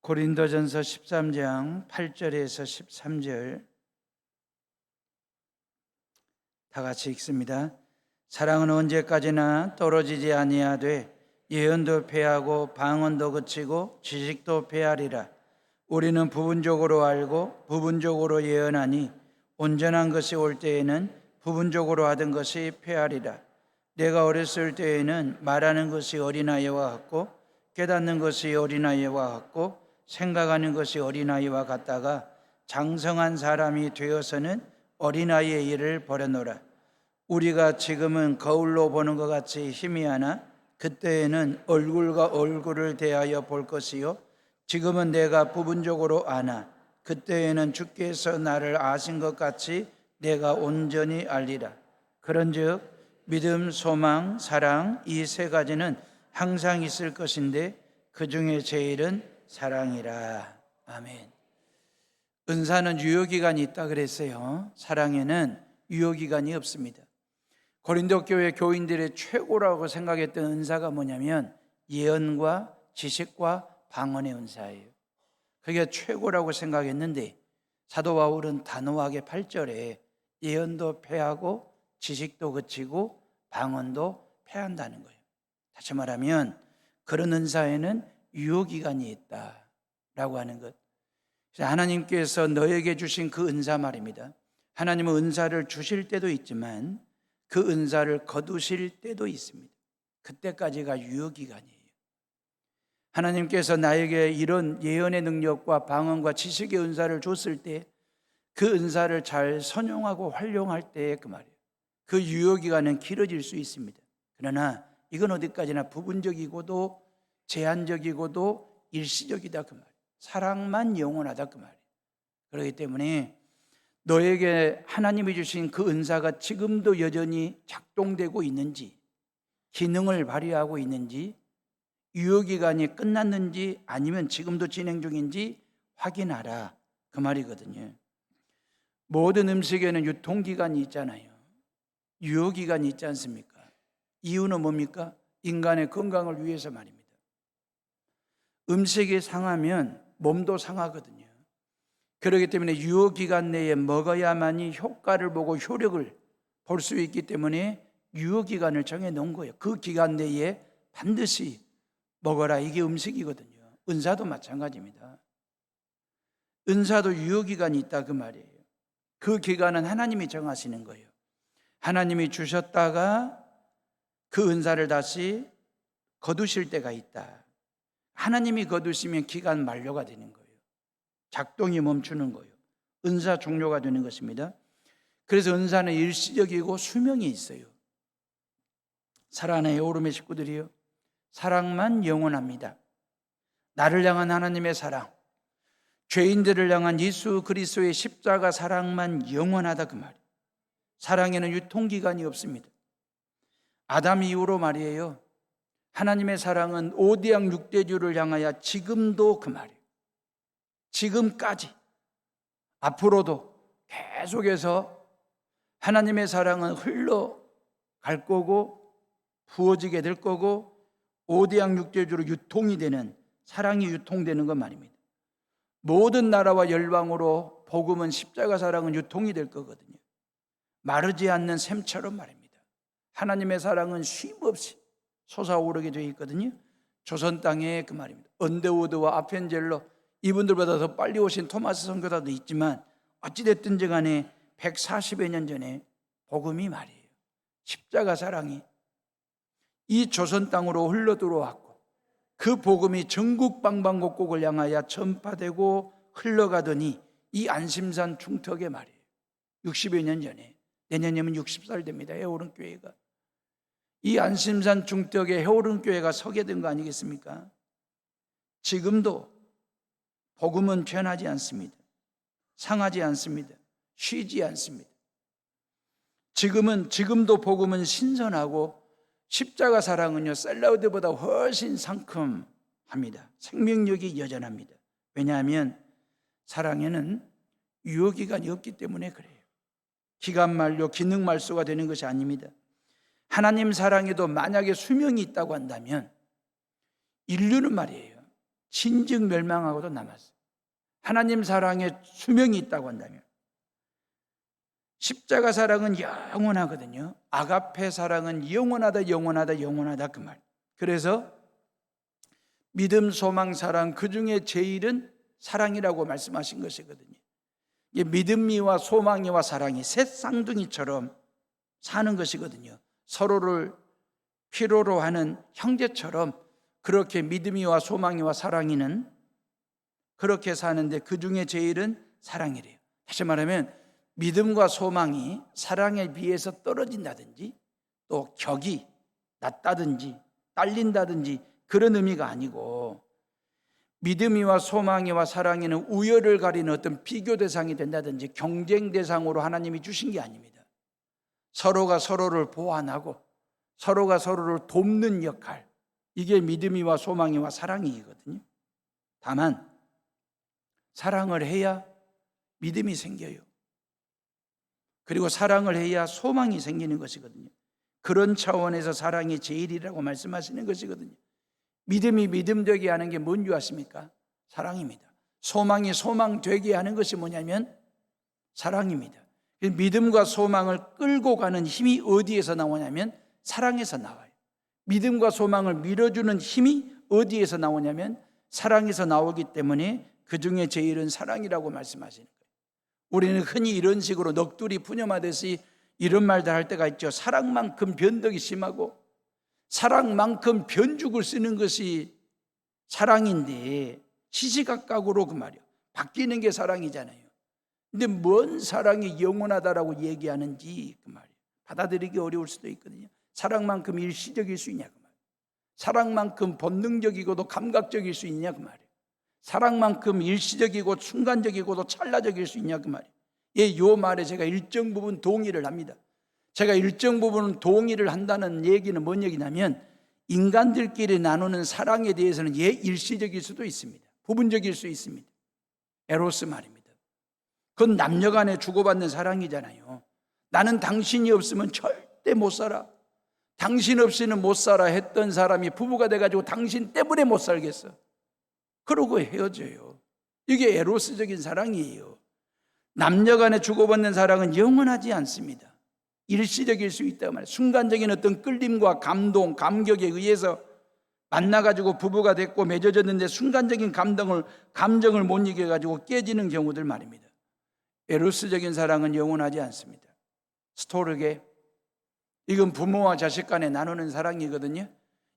고린도전서 13장 8절에서 13절 다 같이 읽습니다. 사랑은 언제까지나 떨어지지 아니하되 예언도 패하고 방언도 그치고 지식도 패하리라. 우리는 부분적으로 알고 부분적으로 예언하니 온전한 것이 올 때에는 부분적으로 하던 것이 패하리라. 내가 어렸을 때에는 말하는 것이 어린아이와 같고 깨닫는 것이 어린아이와 같고 생각하는 것이 어린아이와 같다가 장성한 사람이 되어서는 어린아이의 일을 버려놓으라. 우리가 지금은 거울로 보는 것 같이 희미하나 그때에는 얼굴과 얼굴을 대하여 볼 것이요 지금은 내가 부분적으로 아나 그때에는 주께서 나를 아신 것 같이 내가 온전히 알리라. 그런즉 믿음, 소망, 사랑 이 세 가지는 항상 있을 것인데 그 중에 제일은 사랑이라. 아멘. 은사는 유효기간이 있다 그랬어요. 사랑에는 유효기간이 없습니다. 고린도 교회 교인들의 최고라고 생각했던 은사가 뭐냐면 예언과 지식과 방언의 은사예요. 그게 최고라고 생각했는데 사도 바울은 단호하게 8절에 예언도 패하고 지식도 그치고 방언도 패한다는 거예요. 다시 말하면 그런 은사에는 유효기간이 있다라고 하는 것. 하나님께서 너에게 주신 그 은사 말입니다. 하나님은 은사를 주실 때도 있지만 그 은사를 거두실 때도 있습니다. 그때까지가 유효기간이에요. 하나님께서 나에게 이런 예언의 능력과 방언과 지식의 은사를 줬을 때 그 은사를 잘 선용하고 활용할 때 그 말이에요. 그 유효기간은 길어질 수 있습니다. 그러나 이건 어디까지나 부분적이고도 제한적이고도 일시적이다 그 말이에요. 사랑만 영원하다 그 말이에요. 그렇기 때문에 너에게 하나님이 주신 그 은사가 지금도 여전히 작동되고 있는지, 기능을 발휘하고 있는지, 유효기간이 끝났는지 아니면 지금도 진행 중인지 확인하라 그 말이거든요. 모든 음식에는 유통기간이 있잖아요. 유효기간이 있지 않습니까? 이유는 뭡니까? 인간의 건강을 위해서 말입니다. 음식이 상하면 몸도 상하거든요. 그렇기 때문에 유효기간 내에 먹어야만이 효과를 보고 효력을 볼 수 있기 때문에 유효기간을 정해 놓은 거예요. 그 기간 내에 반드시 먹어라. 이게 음식이거든요. 은사도 마찬가지입니다. 은사도 유효기간이 있다 그 말이에요. 그 기간은 하나님이 정하시는 거예요. 하나님이 주셨다가 그 은사를 다시 거두실 때가 있다. 하나님이 거두시면 기간 만료가 되는 거예요. 작동이 멈추는 거예요. 은사 종료가 되는 것입니다. 그래서 은사는 일시적이고 수명이 있어요. 사랑하는 여우름의 식구들이요, 사랑만 영원합니다. 나를 향한 하나님의 사랑, 죄인들을 향한 예수 그리스도의 십자가 사랑만 영원하다 그 말이에요. 사랑에는 유통기간이 없습니다. 아담 이후로 말이에요, 하나님의 사랑은 오대양 육대주를 향하여 지금도 그 말이에요. 지금까지 앞으로도 계속해서 하나님의 사랑은 흘러갈 거고 부어지게 될 거고 오대양 육대주로 유통이 되는, 사랑이 유통되는 것 말입니다. 모든 나라와 열방으로 복음은, 십자가 사랑은 유통이 될 거거든요. 마르지 않는 샘처럼 말입니다. 하나님의 사랑은 쉼없이 솟아오르게 되어 있거든요. 조선 땅에 그 말입니다. 언데우드와 아펜젤러, 이분들보다 더 빨리 오신 토마스 선교사도 있지만 어찌됐든지 간에 140여 년 전에 복음이 말이에요, 십자가 사랑이 이 조선 땅으로 흘러 들어왔고 그 복음이 전국 방방곡곡을 향하여 전파되고 흘러가더니 이 안심산 중턱에 말이에요, 60여 년 전에, 내년이면 60살 됩니다. 해오른교회가 이 안심산 중턱에 해오른교회가 서게 된 거 아니겠습니까? 지금도 복음은 변하지 않습니다. 상하지 않습니다. 쉬지 않습니다. 지금도 복음은 신선하고 십자가 사랑은요, 샐러드보다 훨씬 상큼합니다. 생명력이 여전합니다. 왜냐하면 사랑에는 유효기간이 없기 때문에 그래요. 기간 만료, 기능 말소가 되는 것이 아닙니다. 하나님 사랑에도 만약에 수명이 있다고 한다면 인류는 말이에요, 진즉 멸망하고도 남았어요. 하나님 사랑에 수명이 있다고 한다면 십자가 사랑은 영원하거든요. 아가페 사랑은 영원하다, 영원하다, 영원하다 그 말. 그래서 믿음, 소망, 사랑 그 중에 제일은 사랑이라고 말씀하신 것이거든요. 믿음이와 소망이와 사랑이 새 쌍둥이처럼 사는 것이거든요. 서로를 필요로 하는 형제처럼 그렇게 믿음이와 소망이와 사랑이는 그렇게 사는데 그 중에 제일은 사랑이래요. 다시 말하면 믿음과 소망이 사랑에 비해서 떨어진다든지 또 격이 낮다든지 딸린다든지 그런 의미가 아니고, 믿음이와 소망이와 사랑이는 우열을 가리는 어떤 비교 대상이 된다든지 경쟁 대상으로 하나님이 주신 게 아닙니다. 서로가 서로를 보완하고 서로가 서로를 돕는 역할, 이게 믿음이와 소망이와 사랑이거든요. 다만 사랑을 해야 믿음이 생겨요. 그리고 사랑을 해야 소망이 생기는 것이거든요. 그런 차원에서 사랑이 제일이라고 말씀하시는 것이거든요. 믿음이 믿음되게 하는 게 뭔지 아십니까? 사랑입니다. 소망이 소망되게 하는 것이 뭐냐면 사랑입니다. 믿음과 소망을 끌고 가는 힘이 어디에서 나오냐면 사랑에서 나와요. 믿음과 소망을 밀어주는 힘이 어디에서 나오냐면 사랑에서 나오기 때문에 그 중에 제일은 사랑이라고 말씀하시는 거예요. 우리는 흔히 이런 식으로 넋두리 푸념하듯이 이런 말들 할 때가 있죠. 사랑만큼 변덕이 심하고 사랑만큼 변죽을 쓰는 것이 사랑인데, 시시각각으로 그 말이요. 바뀌는 게 사랑이잖아요. 근데 뭔 사랑이 영원하다라고 얘기하는지 그 말이에요. 받아들이기 어려울 수도 있거든요. 사랑만큼 일시적일 수 있냐 그 말이에요. 사랑만큼 본능적이고도 감각적일 수 있냐 그 말이에요. 사랑만큼 일시적이고 순간적이고도 찰나적일 수 있냐 그 말이에요. 예, 요 말에 제가 일정 부분 동의를 합니다. 제가 일정 부분 동의를 한다는 얘기는 뭔 얘기냐면 인간들끼리 나누는 사랑에 대해서는 예, 일시적일 수도 있습니다. 부분적일 수 있습니다. 에로스 말입니다. 그건 남녀 간에 주고받는 사랑이잖아요. 나는 당신이 없으면 절대 못 살아, 당신 없이는 못 살아 했던 사람이 부부가 돼가지고 당신 때문에 못 살겠어, 그러고 헤어져요. 이게 에로스적인 사랑이에요. 남녀 간에 주고받는 사랑은 영원하지 않습니다. 일시적일 수 있다고 말해요. 순간적인 어떤 끌림과 감동, 감격에 의해서 만나가지고 부부가 됐고 맺어졌는데 순간적인 감정을 못 이겨가지고 깨지는 경우들 말입니다. 에로스적인 사랑은 영원하지 않습니다. 스토르게, 이건 부모와 자식 간에 나누는 사랑이거든요.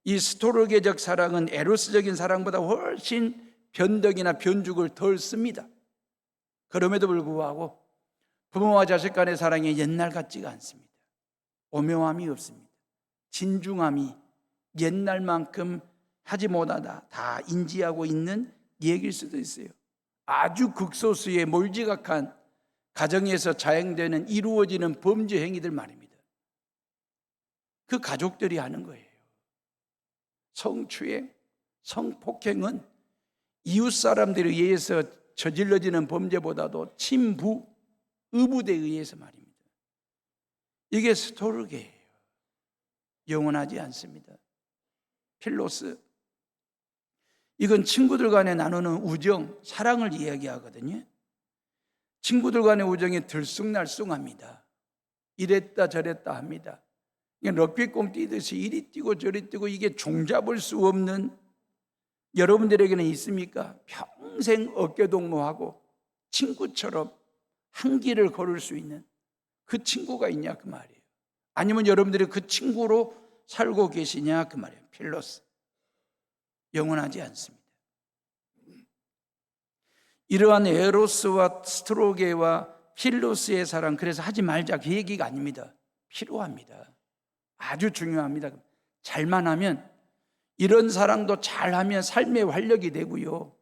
이 스토르게적 사랑은 에로스적인 사랑보다 훨씬 변덕이나 변죽을 덜 씁니다. 그럼에도 불구하고 부모와 자식 간의 사랑이 옛날 같지가 않습니다. 오묘함이 없습니다. 진중함이 옛날만큼 하지 못하다 다 인지하고 있는 얘기일 수도 있어요. 아주 극소수의 몰지각한 가정에서 자행되는 이루어지는 범죄 행위들 말입니다. 그 가족들이 하는 거예요. 성추행, 성폭행은 이웃 사람들에 의해서 저질러지는 범죄보다도 친부, 의부대에 의해서 말입니다. 이게 스토르게예요. 영원하지 않습니다. 필로스, 이건 친구들 간에 나누는 우정, 사랑을 이야기하거든요. 친구들 간의 우정이 들쑥날쑥합니다. 이랬다 저랬다 합니다. 럭비공 뛰듯이 이리 뛰고 저리 뛰고, 이게 종잡을 수 없는, 여러분들에게는 있습니까? 평생 어깨동무하고 친구처럼 한 길을 걸을 수 있는 그 친구가 있냐 그 말이에요. 아니면 여러분들이 그 친구로 살고 계시냐 그 말이에요. 필로스, 영원하지 않습니다. 이러한 에로스와 스토르게와 필로스의 사랑, 그래서 하지 말자 그 얘기가 아닙니다. 필요합니다. 아주 중요합니다. 잘만 하면, 이런 사랑도 잘하면 삶의 활력이 되고요,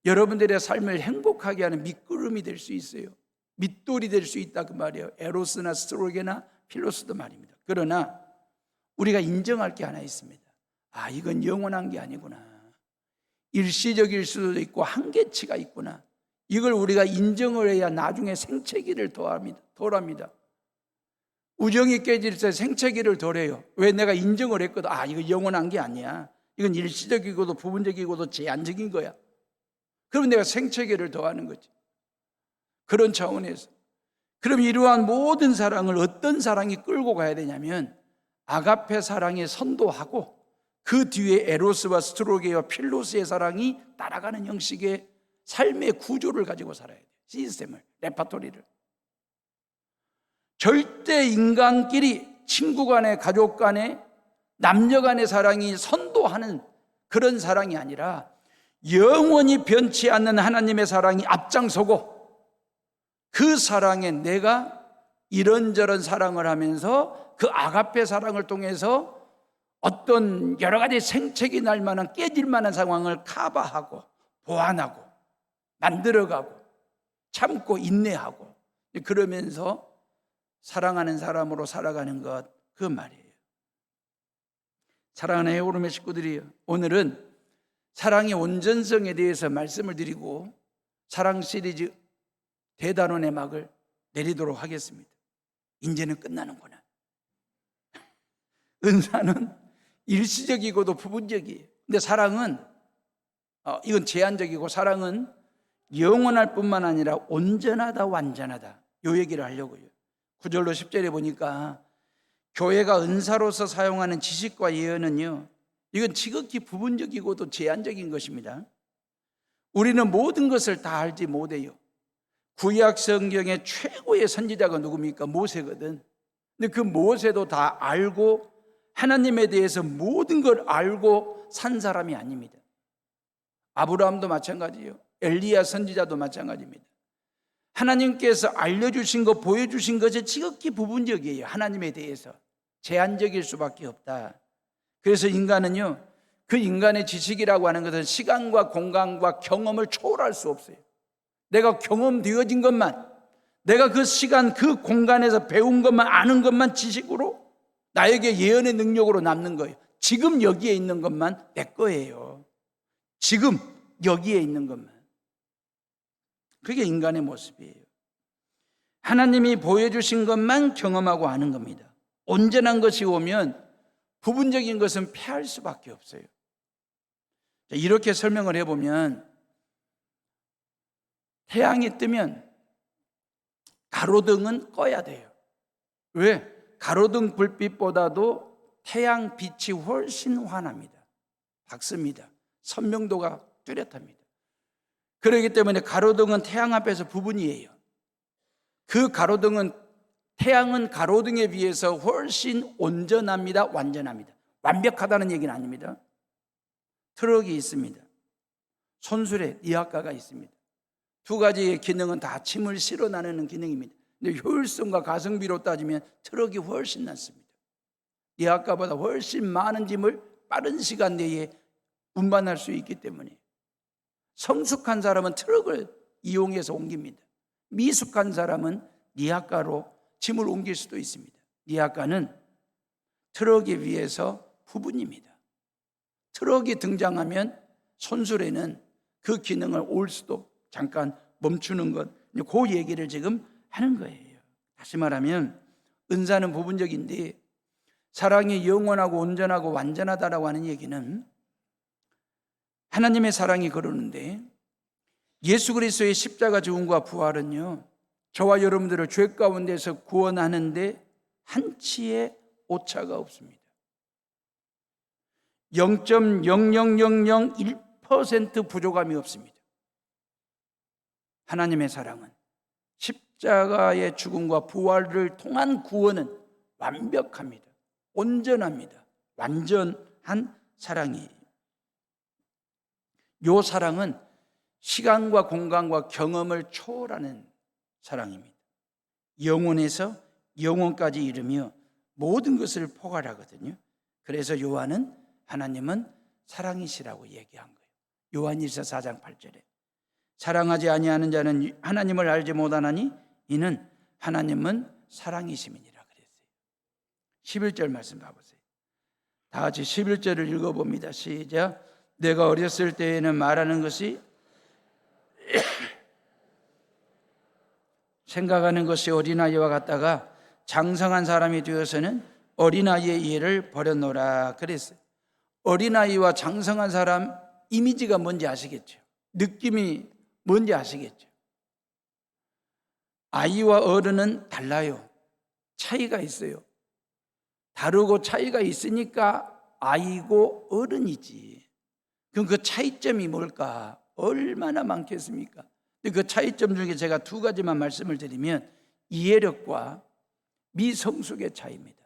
여러분들의 삶을 행복하게 하는 밑구름이 될 수 있어요. 밑돌이 될 수 있다 그 말이에요. 에로스나 스토르게나 필로스도 말입니다. 그러나 우리가 인정할 게 하나 있습니다. 아, 이건 영원한 게 아니구나, 일시적일 수도 있고 한계치가 있구나, 이걸 우리가 인정을 해야 나중에 생채기를 덜합니다. 우정이 깨질 때 생채기를 덜해요. 왜? 내가 인정을 했거든. 아, 이거 영원한 게 아니야, 이건 일시적이고도 부분적이고도 제한적인 거야. 그러면 내가 생체계를 더하는 거지. 그런 차원에서. 그럼 이러한 모든 사랑을 어떤 사랑이 끌고 가야 되냐면 아가페 사랑에 선도하고 그 뒤에 에로스와 스트로게와 필로스의 사랑이 따라가는 형식의 삶의 구조를 가지고 살아야 돼. 시스템을, 레파토리를. 절대 인간끼리 친구 간에, 가족 간에, 남녀 간의 사랑이 선도하는 그런 사랑이 아니라 영원히 변치 않는 하나님의 사랑이 앞장서고 그 사랑에 내가 이런저런 사랑을 하면서 그 아가페 사랑을 통해서 어떤 여러 가지 생책이 날 만한 깨질 만한 상황을 커버하고 보완하고 만들어가고 참고 인내하고 그러면서 사랑하는 사람으로 살아가는 것, 그 말이에요. 사랑하는 헤어룸의 식구들이요, 오늘은 사랑의 온전성에 대해서 말씀을 드리고 사랑 시리즈 대단원의 막을 내리도록 하겠습니다. 이제는 끝나는구나. 은사는 일시적이고도 부분적이에요. 근데 사랑은 이건 제한적이고 사랑은 영원할 뿐만 아니라 온전하다, 완전하다. 요 얘기를 하려고요. 9절로 10절에 보니까 교회가 은사로서 사용하는 지식과 예언은요, 이건 지극히 부분적이고도 제한적인 것입니다. 우리는 모든 것을 다 알지 못해요. 구약 성경의 최고의 선지자가 누굽니까? 모세거든. 근데 그 모세도 다 알고 하나님에 대해서 모든 걸 알고 산 사람이 아닙니다. 아브라함도 마찬가지예요. 엘리야 선지자도 마찬가지입니다. 하나님께서 알려주신 것, 보여주신 것이 지극히 부분적이에요. 하나님에 대해서 제한적일 수밖에 없다. 그래서 인간은요, 그 인간의 지식이라고 하는 것은 시간과 공간과 경험을 초월할 수 없어요. 내가 경험되어진 것만, 내가 그 시간 그 공간에서 배운 것만, 아는 것만 지식으로 나에게 예언의 능력으로 남는 거예요. 지금 여기에 있는 것만 내 거예요. 지금 여기에 있는 것만. 그게 인간의 모습이에요. 하나님이 보여주신 것만 경험하고 아는 겁니다. 온전한 것이 오면 부분적인 것은 패할 수밖에 없어요. 이렇게 설명을 해보면 태양이 뜨면 가로등은 꺼야 돼요. 왜? 가로등 불빛보다도 태양 빛이 훨씬 환합니다. 밝습니다. 선명도가 뚜렷합니다. 그렇기 때문에 가로등은 태양 앞에서 부분이에요. 그 가로등은, 태양은 가로등에 비해서 훨씬 온전합니다. 완전합니다. 완벽하다는 얘기는 아닙니다. 트럭이 있습니다. 손수레, 니아까가 있습니다. 두 가지의 기능은 다 짐을 실어 나르는 기능입니다. 근데 효율성과 가성비로 따지면 트럭이 훨씬 낫습니다. 니아까보다 훨씬 많은 짐을 빠른 시간 내에 운반할 수 있기 때문에. 성숙한 사람은 트럭을 이용해서 옮깁니다. 미숙한 사람은 니아까로 짐을 옮길 수도 있습니다. 니아까는 트럭에 비해서 부분입니다. 트럭이 등장하면 손수레는 그 기능을 올 수도 잠깐 멈추는 것, 그 얘기를 지금 하는 거예요. 다시 말하면 은사는 부분적인데 사랑이 영원하고 온전하고 완전하다라고 하는 얘기는 하나님의 사랑이 그러는데 예수 그리스도의 십자가 죽음과 부활은요, 저와 여러분들을 죄 가운데서 구원하는데 한치의 오차가 없습니다. 0.00001% 부족함이 없습니다. 하나님의 사랑은, 십자가의 죽음과 부활을 통한 구원은 완벽합니다. 온전합니다. 완전한 사랑이에요. 이 사랑은 시간과 공간과 경험을 초월하는 사랑입니다. 영혼에서 영혼까지 이르며 모든 것을 포괄하거든요. 그래서 요한은 하나님은 사랑이시라고 얘기한 거예요. 요한 1서 4장 8절에 사랑하지 아니하는 자는 하나님을 알지 못하나니 이는 하나님은 사랑이심이니라 그랬어요. 11절 말씀 봐보세요. 다 같이 11절을 읽어봅니다. 시작. 내가 어렸을 때에는 말하는 것이 생각하는 것이 어린아이와 같다가 장성한 사람이 되어서는 어린아이의 이해를 버렸노라 그랬어요. 어린아이와 장성한 사람 이미지가 뭔지 아시겠죠? 느낌이 뭔지 아시겠죠? 아이와 어른은 달라요. 차이가 있어요. 다르고 차이가 있으니까 아이고 어른이지. 그럼 그 차이점이 뭘까? 얼마나 많겠습니까? 그 차이점 중에 제가 두 가지만 말씀을 드리면 이해력과 미성숙의 차이입니다.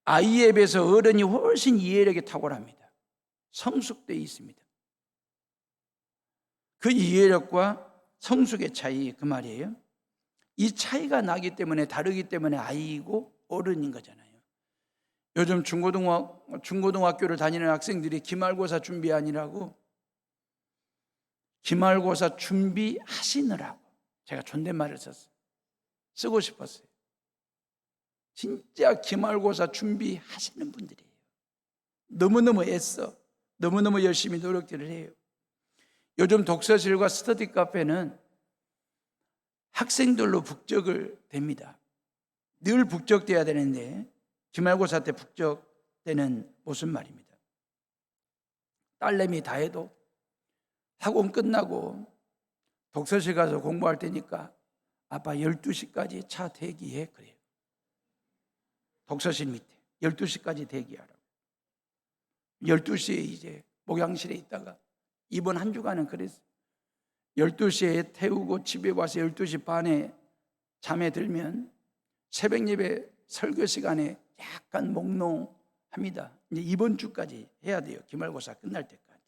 아이에 비해서 어른이 훨씬 이해력이 탁월합니다. 성숙되어 있습니다. 그 이해력과 성숙의 차이, 그 말이에요. 이 차이가 나기 때문에, 다르기 때문에 아이이고 어른인 거잖아요. 요즘 중고등학교를 다니는 학생들이 기말고사 준비하느라고 기말고사 준비하시느라고 제가 존댓말을 썼어요. 쓰고 싶었어요. 진짜 기말고사 준비하시는 분들이에요. 너무너무 애써 너무너무 열심히 노력들을 해요. 요즘 독서실과 스터디 카페는 학생들로 북적을 됩니다. 늘 북적돼야 되는데 기말고사 때 북적되는 무슨 말입니다. 딸내미 다 해도 학원 끝나고 독서실 가서 공부할 때니까 아빠 12시까지 차 대기해 그래요. 독서실 밑에 12시까지 대기하라고. 12시에 이제 목양실에 있다가 이번 한 주간은 그랬어요. 12시에 태우고 집에 와서 12시 반에 잠에 들면 새벽 예배 설교 시간에 약간 몽롱합니다. 이제 이번 주까지 해야 돼요. 기말고사 끝날 때까지.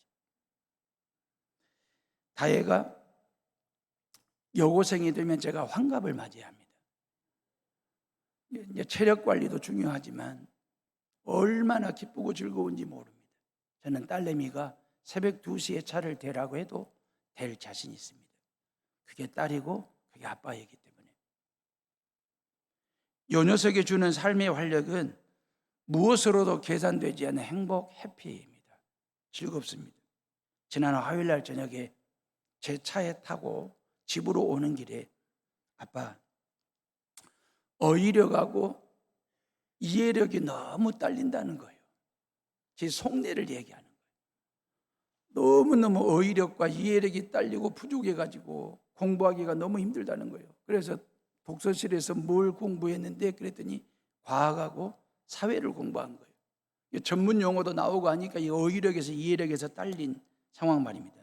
다혜가 여고생이 되면 제가 환갑을 맞이합니다. 이제 체력 관리도 중요하지만 얼마나 기쁘고 즐거운지 모릅니다. 저는 딸내미가 새벽 2시에 차를 대라고 해도 될 자신이 있습니다. 그게 딸이고 그게 아빠이기 때문에. 요 녀석이 주는 삶의 활력은 무엇으로도 계산되지 않는 행복, 해피입니다. 즐겁습니다. 지난 화요일 날 저녁에 제 차에 타고 집으로 오는 길에 아빠, 어휘력하고 이해력이 너무 딸린다는 거예요. 제 속내를 얘기하는 거예요. 너무너무 어휘력과 이해력이 딸리고 부족해가지고 공부하기가 너무 힘들다는 거예요. 그래서 독서실에서 뭘 공부했는데 그랬더니 과학하고 사회를 공부한 거예요. 전문 용어도 나오고 하니까 이 어휘력에서 이해력에서 딸린 상황 말입니다.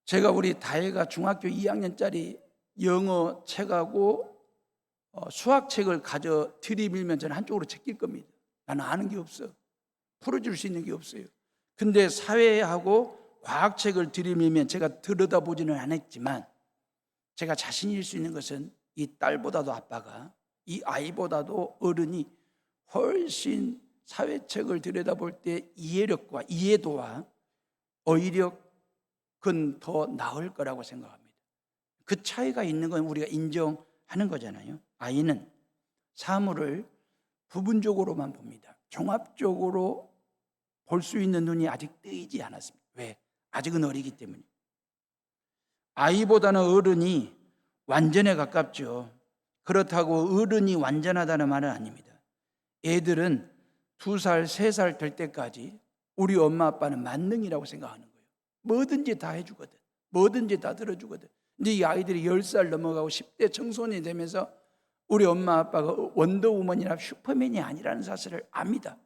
제가 우리 다혜가 중학교 2학년짜리 영어 책하고 수학책을 가져 들이밀면 저는 한쪽으로 제낄 겁니다. 나는 아는 게 없어. 풀어줄 수 있는 게 없어요. 근데 사회하고 과학책을 들이밀면 제가 들여다보지는 않았지만 제가 자신일 수 있는 것은 이 딸보다도 아빠가, 이 아이보다도 어른이 훨씬 사회책을 들여다볼 때 이해력과 이해도와 어휘력은 더 나을 거라고 생각합니다. 그 차이가 있는 건 우리가 인정하는 거잖아요. 아이는 사물을 부분적으로만 봅니다. 종합적으로 볼 수 있는 눈이 아직 뜨이지 않았습니다. 왜? 아직은 어리기 때문에. 아이보다는 어른이 완전에 가깝죠. 그렇다고 어른이 완전하다는 말은 아닙니다. 애들은 2살, 3살 될 때까지 우리 엄마 아빠는 만능이라고 생각하는 거예요. 뭐든지 다 해주거든. 뭐든지 다 들어주거든. 근데 이 아이들이 10살 넘어가고 10대 청소년이 되면서 우리 엄마 아빠가 원더우먼이나 슈퍼맨이 아니라는 사실을 압니다.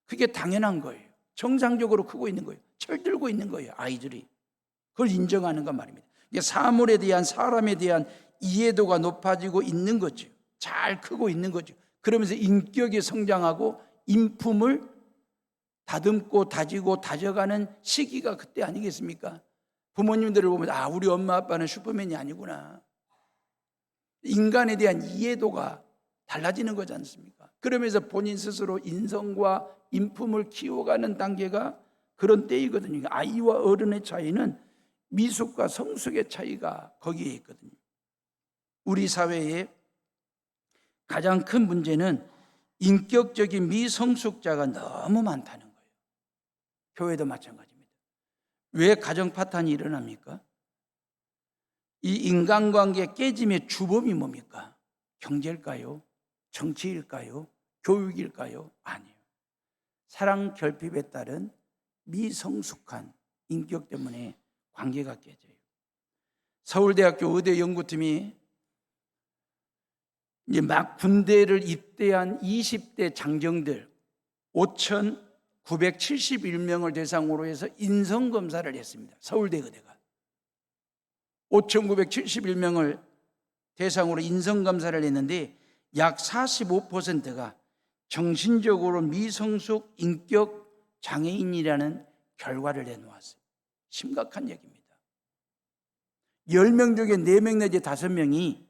그게 당연한 거예요. 정상적으로 크고 있는 거예요. 철들고 있는 거예요. 아이들이. 그걸 인정하는 것 말입니다. 사물에 대한, 사람에 대한 이해도가 높아지고 있는 거죠. 잘 크고 있는 거죠. 그러면서 인격이 성장하고 인품을 다듬고 다지고 다져가는 시기가 그때 아니겠습니까? 부모님들을 보면 우리 엄마 아빠는 슈퍼맨이 아니구나. 인간에 대한 이해도가 달라지는 거지 않습니까? 그러면서 본인 스스로 인성과 인품을 키워가는 단계가 그런 때이거든요. 아이와 어른의 차이는 미숙과 성숙의 차이가 거기에 있거든요. 우리 사회의 가장 큰 문제는 인격적인 미성숙자가 너무 많다는 거예요. 교회도 마찬가지입니다. 왜 가정 파탄이 일어납니까? 이 인간관계 깨짐의 주범이 뭡니까? 경제일까요? 정치일까요? 교육일까요? 아니에요. 사랑 결핍에 따른 미성숙한 인격 때문에 관계가 깨져요. 서울대학교 의대 연구팀이 이제 막 군대를 입대한 20대 장정들 5,971명을 대상으로 해서 인성검사를 했습니다. 서울대 의대가 5,971명을 대상으로 인성검사를 했는데 약 45%가 정신적으로 미성숙 인격 장애인이라는 결과를 내놓았어요. 심각한 얘기입니다. 10명 중에 4명 내지 5명이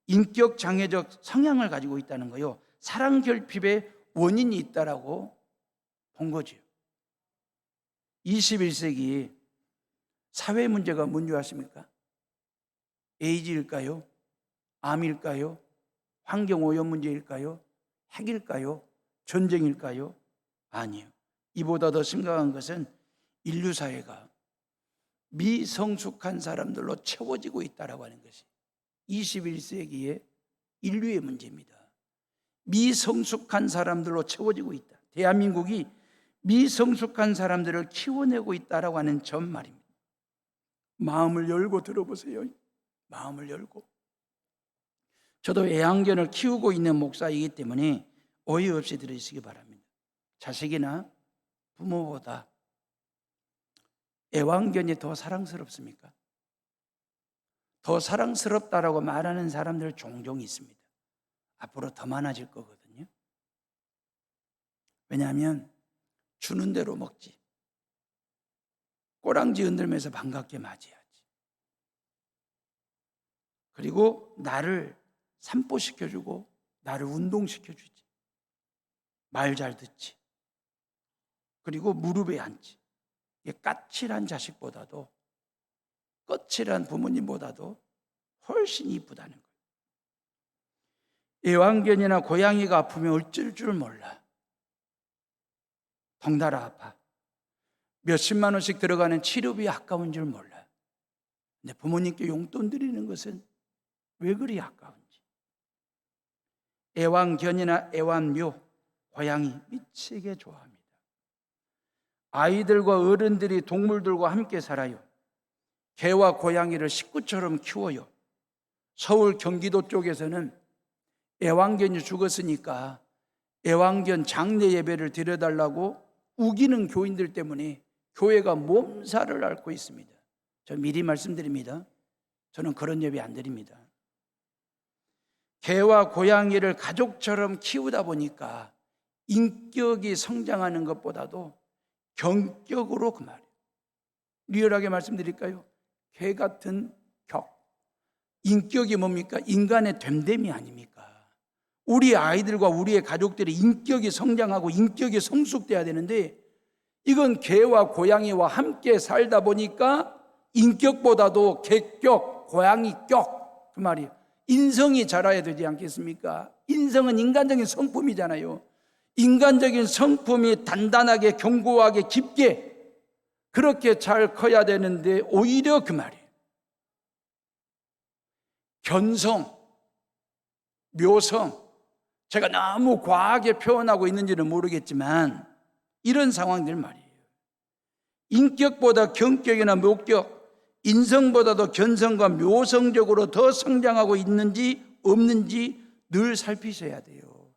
인격 장애적 성향을 가지고 있다는 거요. 사랑 결핍의 원인이 있다라고 본 거죠. 21세기 사회 문제가 뭔지 아십니까? 에이즈일까요? 암일까요? 환경오염 문제일까요? 핵일까요? 전쟁일까요? 아니요. 이보다 더 심각한 것은 인류 사회가 미성숙한 사람들로 채워지고 있다라고 하는 것이 21세기의 인류의 문제입니다. 미성숙한 사람들로 채워지고 있다. 대한민국이 미성숙한 사람들을 키워내고 있다라고 하는 점 말입니다. 마음을 열고 들어보세요. 마음을 열고. 저도 애완견을 키우고 있는 목사이기 때문에 오해 없이 들으시기 바랍니다. 자식이나 부모보다 애완견이 더 사랑스럽습니까? 더 사랑스럽다라고 말하는 사람들 종종 있습니다. 앞으로 더 많아질 거거든요. 왜냐하면 주는 대로 먹지. 꼬랑지 흔들면서 반갑게 맞이하지. 그리고 나를 산보시켜주고 나를 운동시켜주지. 말 잘 듣지. 그리고 무릎에 앉지. 까칠한 자식보다도 거칠한 부모님보다도 훨씬 이쁘다는 거예요. 애완견이나 고양이가 아프면 어쩔 줄 몰라. 덩달아 아파. 몇십만 원씩 들어가는 치료비 아까운 줄 몰라. 근데 부모님께 용돈 드리는 것은 왜 그리 아까운지. 애완견이나 애완묘, 고양이 미치게 좋아합니다. 아이들과 어른들이 동물들과 함께 살아요. 개와 고양이를 식구처럼 키워요. 서울 경기도 쪽에서는 애완견이 죽었으니까 애완견 장례 예배를 드려달라고 우기는 교인들 때문에 교회가 몸살을 앓고 있습니다. 저 미리 말씀드립니다. 저는 그런 예배 안 드립니다. 개와 고양이를 가족처럼 키우다 보니까 인격이 성장하는 것보다도 경격으로 그 말이에요. 리얼하게 말씀드릴까요? 개 같은 격. 인격이 뭡니까? 인간의 됨됨이 아닙니까? 우리 아이들과 우리의 가족들의 인격이 성장하고 인격이 성숙돼야 되는데 이건 개와 고양이와 함께 살다 보니까 인격보다도 개격, 고양이격 그 말이에요. 인성이 자라야 되지 않겠습니까? 인성은 인간적인 성품이잖아요. 인간적인 성품이 단단하게 견고하게 깊게 그렇게 잘 커야 되는데 오히려 그 말이에요. 견성, 묘성, 제가 너무 과하게 표현하고 있는지는 모르겠지만 이런 상황들 말이에요. 인격보다 경격이나 묘격, 인성보다도 견성과 묘성적으로 더 성장하고 있는지 없는지 늘 살피셔야 돼요.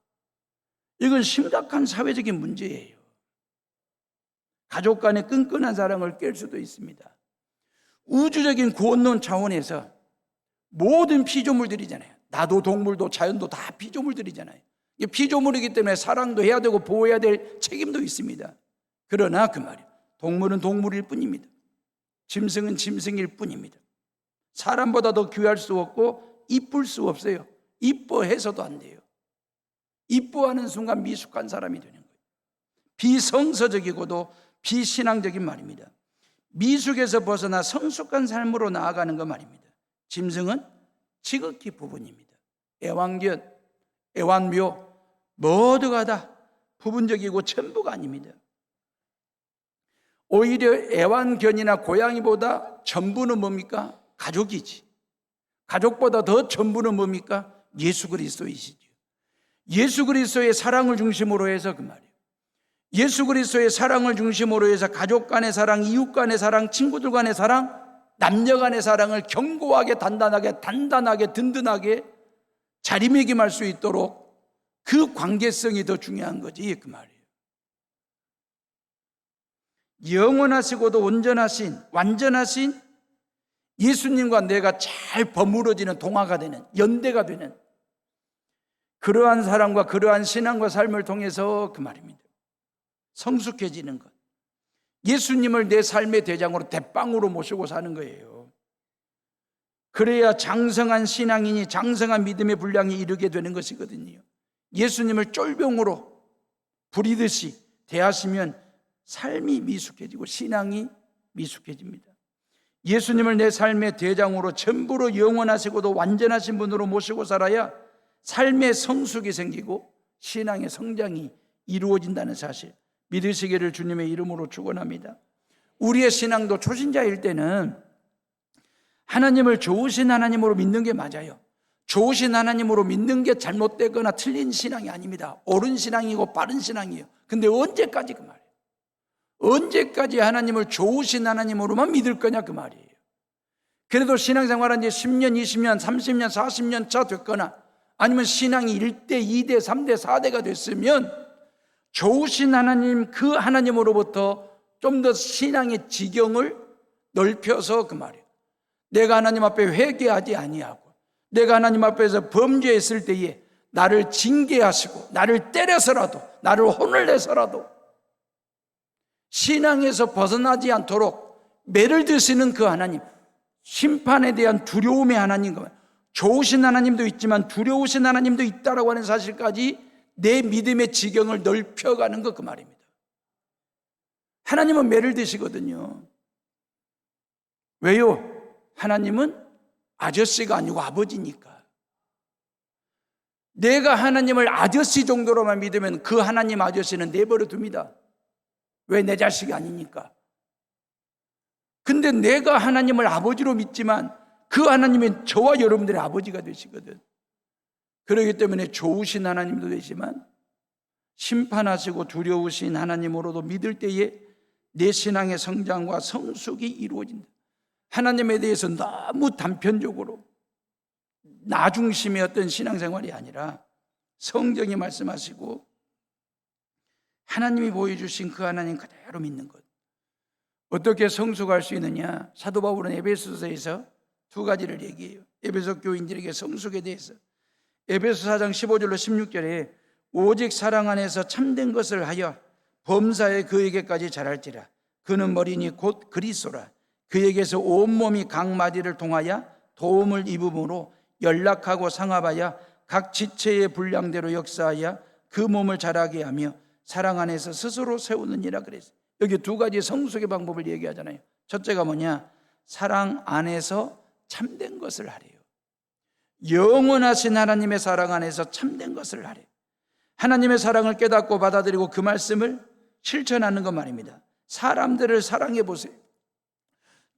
이건 심각한 사회적인 문제예요. 가족 간의 끈끈한 사랑을 깰 수도 있습니다. 우주적인 구원론 차원에서 모든 피조물들이잖아요. 나도 동물도 자연도 다 피조물들이잖아요. 피조물이기 때문에 사랑도 해야 되고 보호해야 될 책임도 있습니다. 그러나 그 말이에요. 동물은 동물일 뿐입니다. 짐승은 짐승일 뿐입니다. 사람보다 더 귀할 수 없고 이쁠 수 없어요. 이뻐해서도 안 돼요. 이뻐하는 순간 미숙한 사람이 되는 거예요. 비성서적이고도 비신앙적인 말입니다. 미숙에서 벗어나 성숙한 삶으로 나아가는 것 말입니다. 짐승은 지극히 부분입니다. 애완견, 애완묘 모두가 다 부분적이고 전부가 아닙니다. 오히려 애완견이나 고양이보다 전부는 뭡니까? 가족이지. 가족보다 더 전부는 뭡니까? 예수 그리스도이시죠. 예수 그리스도의 사랑을 중심으로 해서 그 말이에요. 예수 그리스도의 사랑을 중심으로 해서 가족 간의 사랑, 이웃 간의 사랑, 친구들 간의 사랑, 남녀 간의 사랑을 견고하게 단단하게 든든하게 자리매김할 수 있도록 그 관계성이 더 중요한 거지 그 말이에요. 영원하시고도 온전하신 완전하신 예수님과 내가 잘 버무러지는 동화가 되는 연대가 되는 그러한 사랑과 그러한 신앙과 삶을 통해서 그 말입니다. 성숙해지는 것. 예수님을 내 삶의 대장으로 대빵으로 모시고 사는 거예요. 그래야 장성한 신앙인이 장성한 믿음의 분량에 이르게 되는 것이거든요. 예수님을 쫄병으로 부리듯이 대하시면 삶이 미숙해지고 신앙이 미숙해집니다. 예수님을 내 삶의 대장으로 전부로 영원하시고도 완전하신 분으로 모시고 살아야 삶의 성숙이 생기고 신앙의 성장이 이루어진다는 사실 믿으시기를 주님의 이름으로 축원합니다. 우리의 신앙도 초신자일 때는 하나님을 좋으신 하나님으로 믿는 게 맞아요. 좋으신 하나님으로 믿는 게 잘못되거나 틀린 신앙이 아닙니다. 옳은 신앙이고 바른 신앙이에요. 근데 언제까지 그 말이에요. 언제까지 하나님을 좋으신 하나님으로만 믿을 거냐 그 말이에요. 그래도 신앙생활한 지 10년, 20년, 30년, 40년 차 됐거나 아니면 신앙이 1대, 2대, 3대, 4대가 됐으면 좋으신 하나님 그 하나님으로부터 좀 더 신앙의 지경을 넓혀서 그 말이에요. 내가 하나님 앞에 회개하지 아니하고 내가 하나님 앞에서 범죄했을 때에 나를 징계하시고 나를 때려서라도 나를 혼을 내서라도 신앙에서 벗어나지 않도록 매를 드시는 그 하나님, 심판에 대한 두려움의 하나님, 좋으신 하나님도 있지만 두려우신 하나님도 있다라고 하는 사실까지 내 믿음의 지경을 넓혀가는 것 그 말입니다. 하나님은 매를 드시거든요. 왜요? 하나님은 아저씨가 아니고 아버지니까. 내가 하나님을 아저씨 정도로만 믿으면 그 하나님 아저씨는 내버려 둡니다. 왜? 내 자식이 아니니까. 근데 내가 하나님을 아버지로 믿지만 그 하나님은 저와 여러분들의 아버지가 되시거든. 그렇기 때문에 좋으신 하나님도 되지만 심판하시고 두려우신 하나님으로도 믿을 때에 내 신앙의 성장과 성숙이 이루어진다. 하나님에 대해서 너무 단편적으로 나 중심의 어떤 신앙생활이 아니라 성경이 말씀하시고 하나님이 보여주신 그 하나님 그대로 믿는 것. 어떻게 성숙할 수 있느냐? 사도 바울은 에베소서에서 두 가지를 얘기해요. 에베소 교인들에게 성숙에 대해서. 에베소 4장 15절로 16절에 오직 사랑 안에서 참된 것을 하여 범사에 그에게까지 자랄지라. 그는 머리니 곧 그리스도라. 그에게서 온몸이 각 마디를 통하여 도움을 입음으로 연락하고 상합하여 각 지체의 분량대로 역사하여 그 몸을 자라게 하며 사랑 안에서 스스로 세우느니라 그랬어요. 여기 두 가지 성숙의 방법을 얘기하잖아요. 첫째가 뭐냐? 사랑 안에서 참된 것을 하래요. 영원하신 하나님의 사랑 안에서 참된 것을 하래요. 하나님의 사랑을 깨닫고 받아들이고 그 말씀을 실천하는 것 말입니다. 사람들을 사랑해 보세요.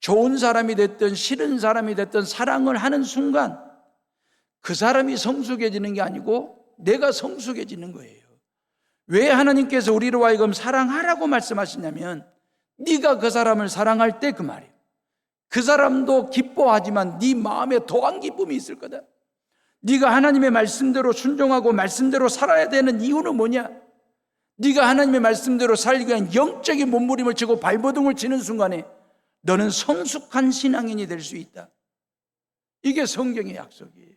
좋은 사람이 됐든 싫은 사람이 됐든 사랑을 하는 순간 그 사람이 성숙해지는 게 아니고 내가 성숙해지는 거예요. 왜 하나님께서 우리로 하여금 사랑하라고 말씀하시냐면 네가 그 사람을 사랑할 때 그 말이에요. 그 사람도 기뻐하지만 네 마음에 더한 기쁨이 있을 거다. 네가 하나님의 말씀대로 순종하고 말씀대로 살아야 되는 이유는 뭐냐? 네가 하나님의 말씀대로 살기 위한 영적인 몸부림을 치고 발버둥을 치는 순간에 너는 성숙한 신앙인이 될 수 있다. 이게 성경의 약속이에요.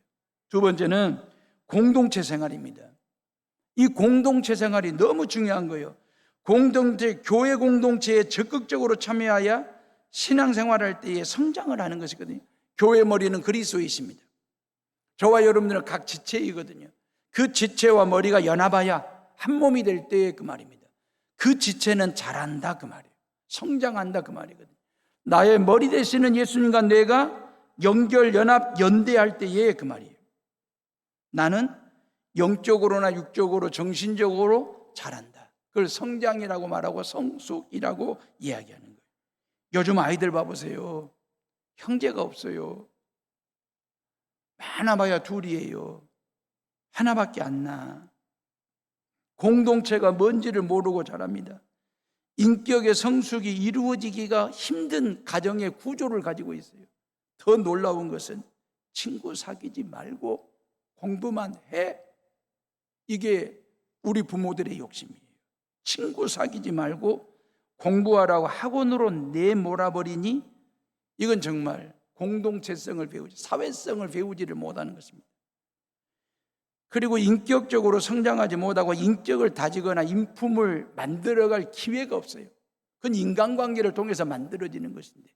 두 번째는 공동체 생활입니다. 이 공동체 생활이 너무 중요한 거예요. 공동체, 교회 공동체에 적극적으로 참여하여 신앙생활할 때에 성장을 하는 것이거든요. 교회 머리는 그리스도이십니다. 저와 여러분들은 각 지체이거든요. 그 지체와 머리가 연합하여 한 몸이 될 때에 그 말입니다. 그 지체는 자란다 그 말이에요. 성장한다 그 말이거든요. 나의 머리 되시는 예수님과 내가 연결, 연합, 연대할 때에 그 말이에요. 나는 영적으로나 육적으로 정신적으로 자란다. 그걸 성장이라고 말하고 성숙이라고 이야기하는 거예요. 요즘 아이들 봐보세요. 형제가 없어요. 많아봐야 둘이에요. 하나밖에 안 나. 공동체가 뭔지를 모르고 자랍니다. 인격의 성숙이 이루어지기가 힘든 가정의 구조를 가지고 있어요. 더 놀라운 것은 친구 사귀지 말고 공부만 해. 이게 우리 부모들의 욕심이에요. 친구 사귀지 말고 공부하라고 학원으로 내몰아버리니 이건 정말 공동체성을 배우지, 사회성을 배우지를 못하는 것입니다. 그리고 인격적으로 성장하지 못하고 인격을 다지거나 인품을 만들어갈 기회가 없어요. 그건 인간관계를 통해서 만들어지는 것인데,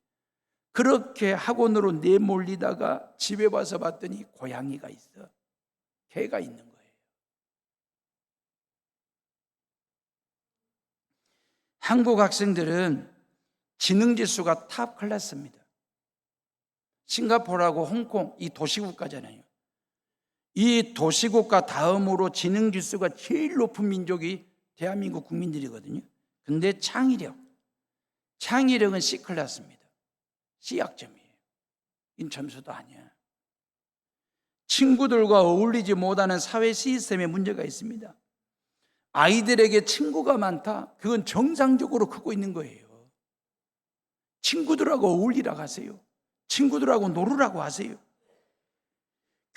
그렇게 학원으로 내몰리다가 집에 와서 봤더니 고양이가 있어, 개가 있는 거예요. 한국 학생들은 지능지수가 탑 클래스입니다. 싱가포르하고 홍콩, 이 도시국가잖아요. 이 도시국가 다음으로 지능지수가 제일 높은 민족이 대한민국 국민들이거든요. 근데 창의력은 C클래스입니다. C학점이에요. 이 점수도 아니야. 친구들과 어울리지 못하는 사회 시스템에 문제가 있습니다. 아이들에게 친구가 많다, 그건 정상적으로 크고 있는 거예요. 친구들하고 어울리라고 하세요. 친구들하고 놀으라고 하세요.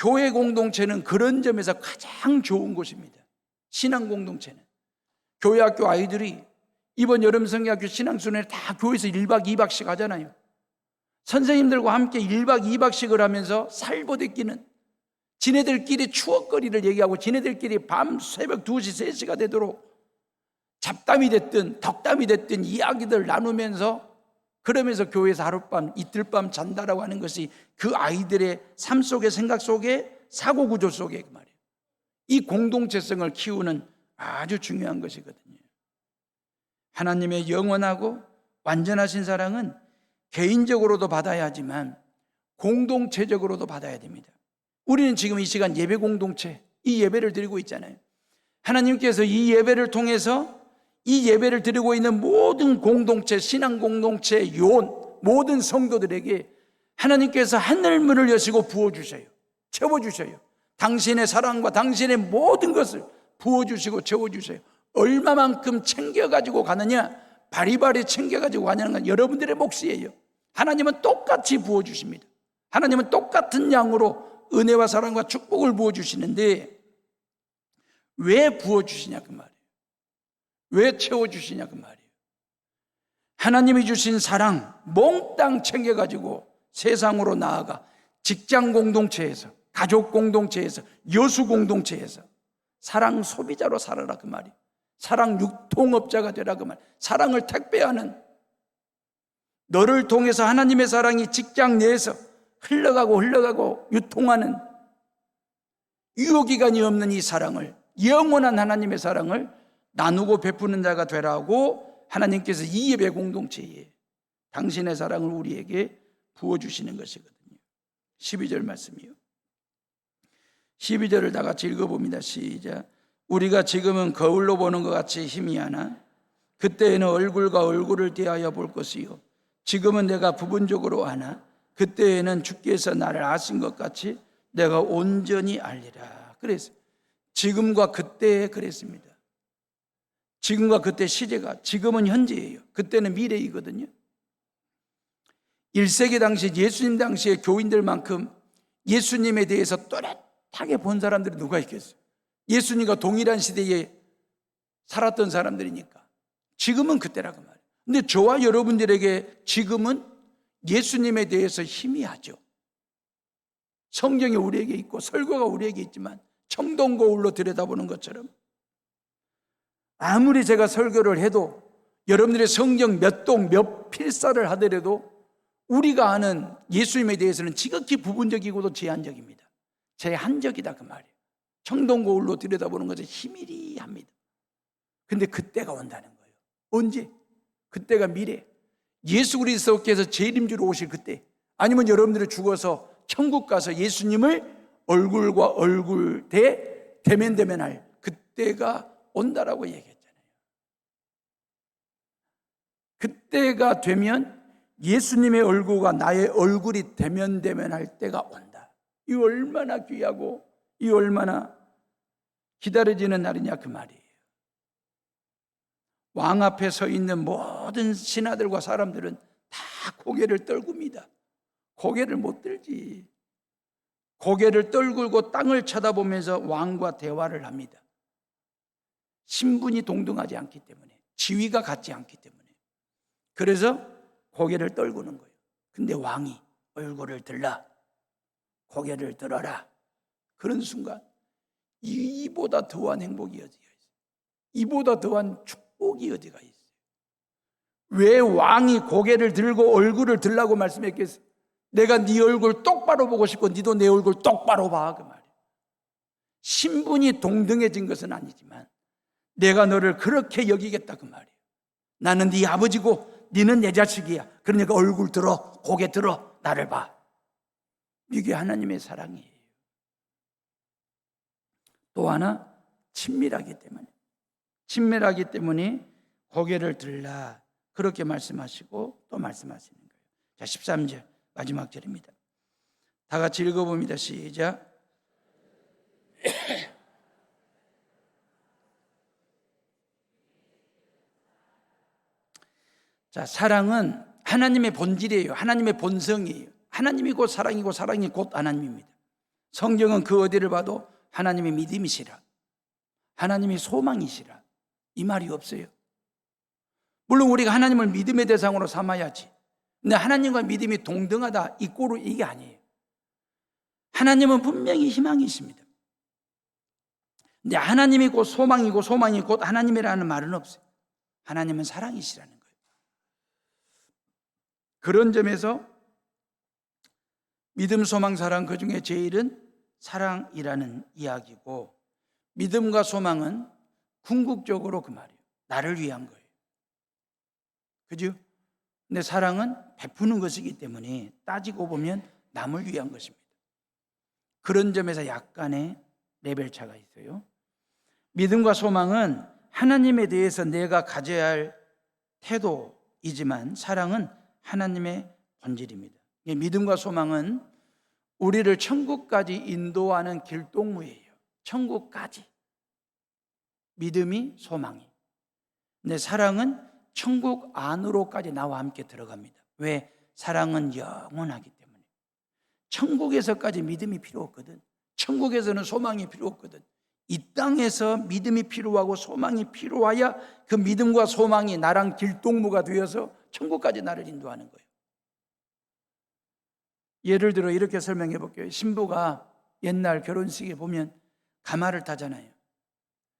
교회 공동체는 그런 점에서 가장 좋은 곳입니다. 신앙 공동체는 교회 학교 아이들이 이번 여름 성경학교 신앙수련회 다 교회에서 1박 2박씩 하잖아요. 선생님들과 함께 1박 2박씩을 하면서 살보듣기는 지네들끼리 추억거리를 얘기하고 지네들끼리 밤 새벽 2시 3시가 되도록 잡담이 됐든 덕담이 됐든 이야기들 나누면서, 그러면서 교회에서 하룻밤 이틀밤 잔다라고 하는 것이 그 아이들의 삶 속에, 생각 속에, 사고구조 속에 그 말이에요. 이 공동체성을 키우는 아주 중요한 것이거든요. 하나님의 영원하고 완전하신 사랑은 개인적으로도 받아야 하지만 공동체적으로도 받아야 됩니다. 우리는 지금 이 시간 예배 공동체, 이 예배를 드리고 있잖아요. 하나님께서 이 예배를 통해서 이 예배를 드리고 있는 모든 공동체, 신앙 공동체, 요원, 모든 성도들에게 하나님께서 하늘문을 여시고 부어주셔요. 채워주셔요. 당신의 사랑과 당신의 모든 것을 부어주시고 채워주셔요. 얼마만큼 챙겨가지고 가느냐, 바리바리 챙겨가지고 가냐는 건 여러분들의 몫이에요. 하나님은 똑같이 부어주십니다. 하나님은 똑같은 양으로 은혜와 사랑과 축복을 부어주시는데, 왜 부어주시냐 그 말이에요. 왜 채워주시냐 그 말이에요. 하나님이 주신 사랑 몽땅 챙겨가지고 세상으로 나아가 직장 공동체에서, 가족 공동체에서, 여수 공동체에서 사랑 소비자로 살아라 그 말이에요. 사랑 유통업자가 되라 그 말이에요. 사랑을 택배하는, 너를 통해서 하나님의 사랑이 직장 내에서 흘러가고 유통하는 유효기간이 없는 이 사랑을, 영원한 하나님의 사랑을 나누고 베푸는 자가 되라고 하나님께서 이 예배 공동체에 당신의 사랑을 우리에게 부어주시는 것이거든요. 12절 말씀이요. 12절을 다 같이 읽어봅니다. 시작. 우리가 지금은 거울로 보는 것 같이 희미하나 그때에는 얼굴과 얼굴을 대하여 볼 것이요, 지금은 내가 부분적으로 아나 그때에는 주께서 나를 아신 것 같이 내가 온전히 알리라. 그래서 지금과 그때에 그랬습니다. 지금과 그때 시제가, 지금은 현재예요. 그때는 미래이거든요. 1세기 당시, 예수님 당시의 교인들만큼 예수님에 대해서 또렷하게 본 사람들이 누가 있겠어요? 예수님과 동일한 시대에 살았던 사람들이니까. 지금은 그때라고 말이에요. 근데 저와 여러분들에게 지금은 예수님에 대해서 희미하죠. 성경이 우리에게 있고 설교가 우리에게 있지만 청동거울로 들여다보는 것처럼, 아무리 제가 설교를 해도, 여러분들의 성경 몇 동 몇 필사를 하더라도 우리가 아는 예수님에 대해서는 지극히 부분적이고도 제한적입니다. 제한적이다 그 말이에요. 청동거울로 들여다보는 것은 희미리합니다. 근데 그때가 온다는 거예요. 언제? 그때가 미래. 예수 그리스도께서 재림주로 오실 그때, 아니면 여러분들이 죽어서 천국 가서 예수님을 얼굴과 얼굴 대면할 그때가 온다라고 얘기했잖아요. 그때가 되면 예수님의 얼굴과 나의 얼굴이 대면할 때가 온다. 이 얼마나 귀하고 이 얼마나 기다려지는 날이냐 그 말이에요. 왕 앞에 서 있는 모든 신하들과 사람들은 다 고개를 떨굽니다. 고개를 못 들지. 고개를 떨굴고 땅을 쳐다보면서 왕과 대화를 합니다. 신분이 동등하지 않기 때문에, 지위가 같지 않기 때문에. 그래서 고개를 떨구는 거예요. 근데 왕이 얼굴을 들라, 고개를 들어라. 그런 순간 이보다 더한 행복이 어디가 있어요? 이보다 더한 축복이 어디가 있어요? 왜 왕이 고개를 들고 얼굴을 들라고 말씀했겠어요? 내가 네 얼굴 똑바로 보고 싶고 네도 내 얼굴 똑바로 봐, 그 말이에요. 신분이 동등해진 것은 아니지만 내가 너를 그렇게 여기겠다, 그 말이에요. 나는 네 아버지고 너는 내 자식이야. 그러니까 얼굴 들어, 고개 들어, 나를 봐. 이게 하나님의 사랑이에요. 또 하나, 친밀하기 때문에 고개를 들라, 그렇게 말씀하시고 또 말씀하시는 거예요. 자, 13절 마지막 절입니다. 다 같이 읽어봅니다. 시작. 자, 사랑은 하나님의 본질이에요. 하나님의 본성이에요. 하나님이 곧 사랑이고 사랑이 곧 하나님입니다. 성경은 그 어디를 봐도 하나님의 믿음이시라, 하나님의 소망이시라, 이 말이 없어요. 물론 우리가 하나님을 믿음의 대상으로 삼아야지. 근데 하나님과 믿음이 동등하다, 이 꼴로 이게 아니에요. 하나님은 분명히 희망이십니다. 근데 하나님이 곧 소망이고 소망이 곧 하나님이라는 말은 없어요. 하나님은 사랑이시라는 거예요. 그런 점에서 믿음, 소망, 사랑, 그 중에 제일은 사랑이라는 이야기고, 믿음과 소망은 궁극적으로 그 말이에요. 나를 위한 거예요. 그죠? 근데 사랑은 베푸는 것이기 때문에 따지고 보면 남을 위한 것입니다. 그런 점에서 약간의 레벨 차가 있어요. 믿음과 소망은 하나님에 대해서 내가 가져야 할 태도이지만 사랑은 하나님의 본질입니다. 믿음과 소망은 우리를 천국까지 인도하는 길동무예요. 천국까지. 믿음이, 소망이. 근데 사랑은 천국 안으로까지 나와 함께 들어갑니다. 왜? 사랑은 영원하기 때문에. 천국에서까지 믿음이 필요 없거든. 천국에서는 소망이 필요 없거든. 이 땅에서 믿음이 필요하고 소망이 필요해야 그 믿음과 소망이 나랑 길동무가 되어서 천국까지 나를 인도하는 거예요. 예를 들어 이렇게 설명해 볼게요. 신부가 옛날 결혼식에 보면 가마를 타잖아요.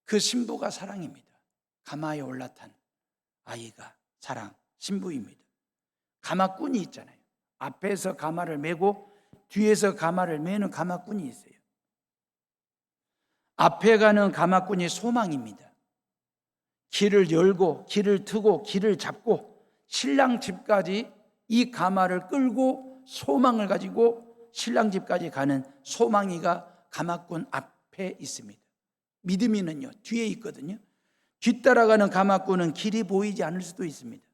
그 신부가 사랑입니다. 가마에 올라탄 아이가 사랑, 신부입니다. 가마꾼이 있잖아요. 앞에서 가마를 메고 뒤에서 가마를 메는 가마꾼이 있어요. 앞에 가는 가마꾼이 소망입니다. 길을 열고 길을 트고 길을 잡고 신랑 집까지 이 가마를 끌고 소망을 가지고 신랑 집까지 가는 소망이가 가마꾼 앞에 있습니다. 믿음이는요 뒤에 있거든요. 뒤따라가는 가마꾼은 길이 보이지 않을 수도 있습니다.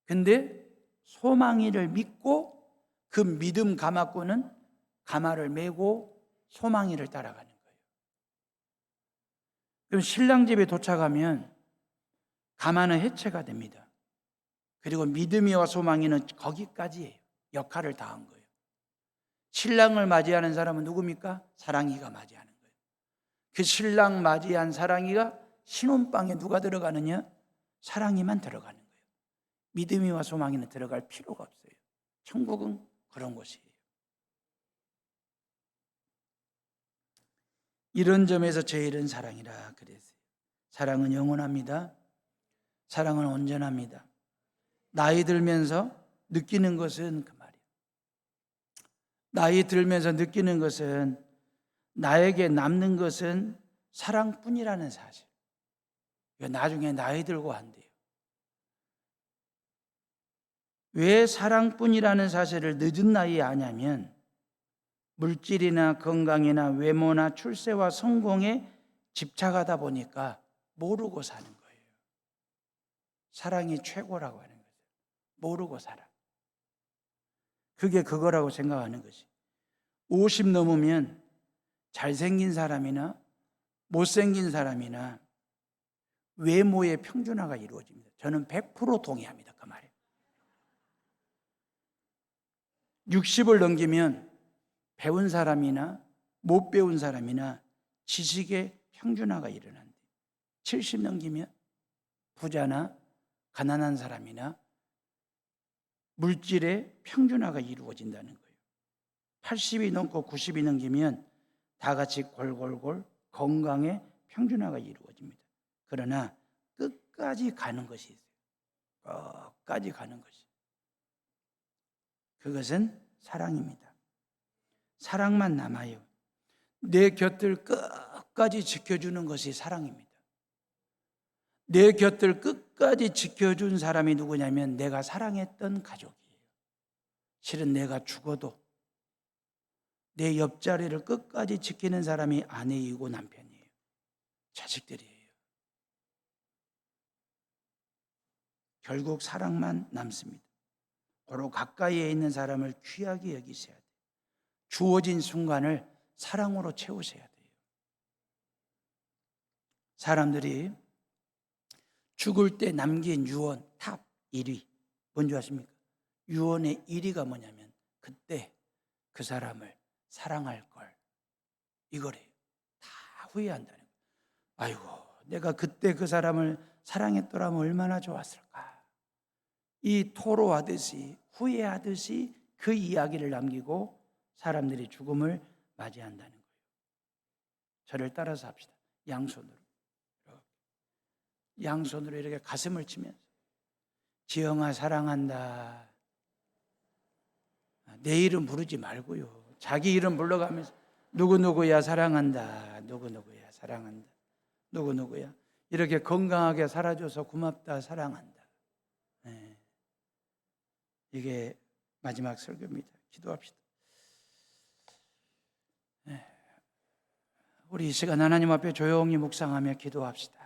근데 소망이를 믿고 그 믿음 가마꾼은 가마를 메고 소망이를 따라가는 거예요. 그럼 신랑 집에 도착하면 가마는 해체가 됩니다. 그리고 믿음이와 소망이는 거기까지예요. 역할을 다한 거예요. 신랑을 맞이하는 사람은 누굽니까? 사랑이가 맞이하는 거예요. 그 신랑 맞이한 사랑이가 신혼방에 누가 들어가느냐? 사랑이만 들어가는 거예요. 믿음이와 소망이는 들어갈 필요가 없어요. 천국은 그런 곳이에요. 이런 점에서 제일은 사랑이라 그랬어요. 사랑은 영원합니다. 사랑은 온전합니다. 나이 들면서 느끼는 것은 그 말이에요. 나이 들면서 느끼는 것은 나에게 남는 것은 사랑뿐이라는 사실. 나중에 나이 들고 안 돼요. 왜 사랑뿐이라는 사실을 늦은 나이에 아냐면 물질이나 건강이나 외모나 출세와 성공에 집착하다 보니까 모르고 사는 거예요. 사랑이 최고라고 하는 거죠. 모르고 살아. 그게 그거라고 생각하는 것이. 50 넘으면 잘생긴 사람이나 못생긴 사람이나 외모의 평준화가 이루어집니다. 저는 100% 동의합니다. 그 말에. 60을 넘기면 배운 사람이나 못 배운 사람이나 지식의 평준화가 일어난대요. 70 넘기면 부자나 가난한 사람이나 물질의 평준화가 이루어진다는 거예요. 80이 넘고 90이 넘기면 다 같이 골골골 건강의 평준화가 이루어집니다. 그러나 끝까지 가는 것이 있어요. 끝까지 가는 것이. 그것은 사랑입니다. 사랑만 남아요. 내 곁을 끝까지 지켜주는 것이 사랑입니다. 내 곁을 끝까지 지켜준 사람이 누구냐면 내가 사랑했던 가족이에요. 실은 내가 죽어도 내 옆자리를 끝까지 지키는 사람이 아내이고 남편이에요. 자식들이에요. 결국 사랑만 남습니다. 바로 가까이에 있는 사람을 귀하게 여기셔야 돼요. 주어진 순간을 사랑으로 채우셔야 돼요. 사람들이 죽을 때 남긴 유언 탑 1위 뭔지 아십니까? 유언의 1위가 뭐냐면 그때 그 사람을 사랑할 걸, 이거래요. 다 후회한다는 거예요. 아이고, 내가 그때 그 사람을 사랑했더라면 얼마나 좋았을까. 이 토로하듯이 후회하듯이 그 이야기를 남기고 사람들이 죽음을 맞이한다는 거예요. 저를 따라서 합시다. 양손으로 이렇게 가슴을 치면서 지영아 사랑한다. 내 이름 부르지 말고요. 자기 이름 불러가면서 누구누구야 사랑한다. 누구누구야 사랑한다. 누구누구야 이렇게 건강하게 살아줘서 고맙다. 사랑한다. 네. 이게 마지막 설교입니다. 기도합시다. 네. 우리 이 시간 하나님 앞에 조용히 묵상하며 기도합시다.